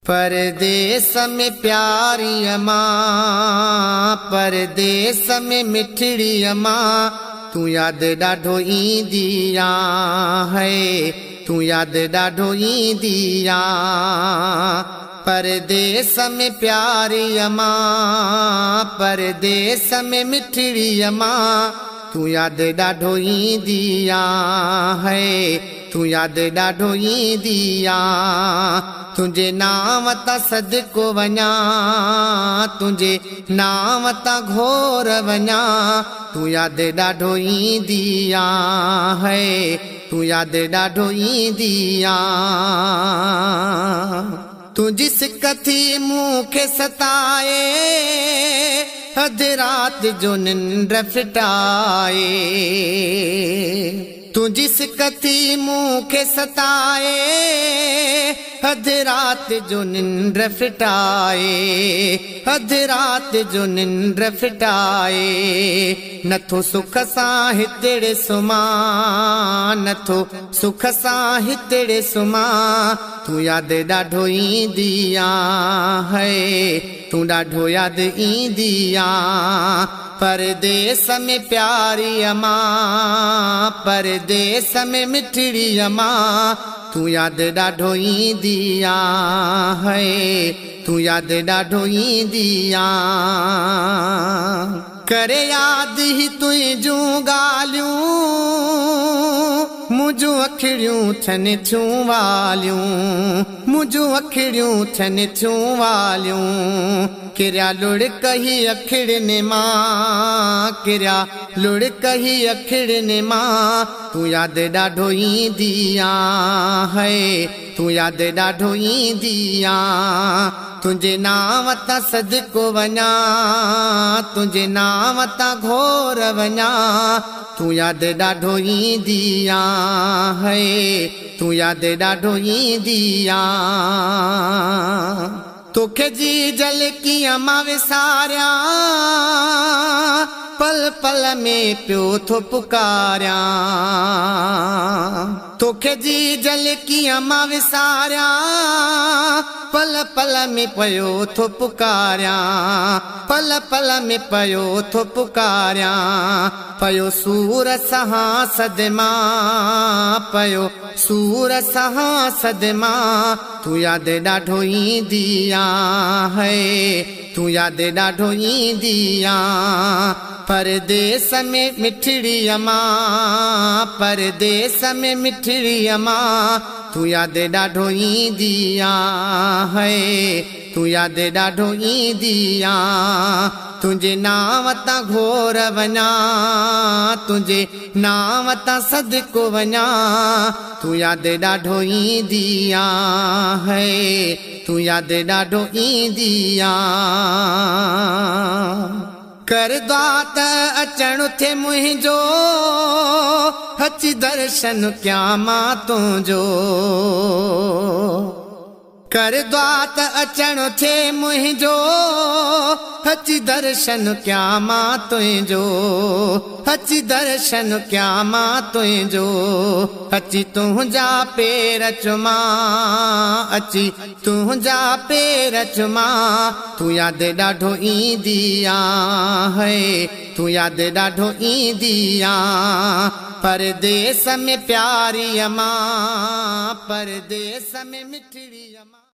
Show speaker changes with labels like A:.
A: परदेस में प्यारी अमां, परदेस में मिठड़ी अमां, तू याद ॾाढो ईंदी है, तू याद ॾाढो ईंदी। परदेस में प्यारी अमां, परदेस में मिठड़ी अमां, तू याद ॾाढो ईंदी है, तू याद ॾाढो ईंदी। तुंहिंजे नाम ता सदको वञा, तुंहिंजे नाम ता घोर वञा, तू याद ॾाढो ईंदी है, तू याद ॾाढो ईंदी। तुंहिंजी सिक थी मूंखे सताए, अधु रात जो निंड फिटाए। तुंहिंजी सिक थी मूंखे सताए, अधु रात जो निंड फिटाए, अधु रात जो निंड फिटाए। नथो सुख सां हितड़े सुम्हां, नथो सुख सां हितड़े सुम्हां, तू याद ॾाढो ईंदी है, तू ॾाढो याद ईंदी। परदेस में प्यारी अमां, परदेस में मिठड़ी अमां, तू याद ॾाढो ईंदी है, तू याद ॾाढो ईंदी। करे याद ही तुंहिंजूं ॻाल्हियूं, मुंहिंजूं अखिड़ियूं थियनि थियूं वालियूं, मुंहिंजूं अखिड़ियूं थियनि थियूं वालियूं। किरिया लुढ़क ही अखिड़नि मां, किरिया लुढ़क ही अखिड़नि मां, तू याद ॾाढो ईंदी है, तू याद ॾाढो ईंदी। तुंहिंजे नाम ता सदको वञा, तुंहिंजे नाम ता घोर वञा, तू याद ॾाढो ईंदी है, तू याद ॾाढो ईंदी। तोखे जी जल कीअं मां विसारियां, पल पल में पियो थो पुकारियां। तोखे जी जल कीअं मां विसारियां, पल पल में पयो थो पुकारियां, पल पल में पयो थो पुकारियां। पयो सूर सहां सदमा, पयो सूर सहां सदमा, तू याद ॾाढो ईंदी है, तू याद ॾाढो ईंदी। परदेस में मिठड़ी अमां, परदेस में मिठड़ी अमां, तू याद ॾाढो ईंदी है, तू याद ॾाढो ईंदी। तुंहिंजे नाम ता घोर वञा, तुंहिंजे नाम ता सदको वञा, तू याद ॾाढो ईंदी है, तू याद ॾाढो ईंदी। कर दुआ त अचण थे मुंहिंजो, अची दर्शन कयां मां तुंहिंजो। कर दुआ त अचण थे मुंहिंजो, अची दर्शन कयां मां तुंहिंजो, अची दर्शन कयां मां तुंहिंजो। अची तुंहिंजा पेर चुमां, अची तुंहिंजा पेर चुमां, तू याद ॾाढो ईंदी है, तू याद ॾाढो ईंदी। परदेस में प्यारी अमां, परदेस में मिठड़ी अमां।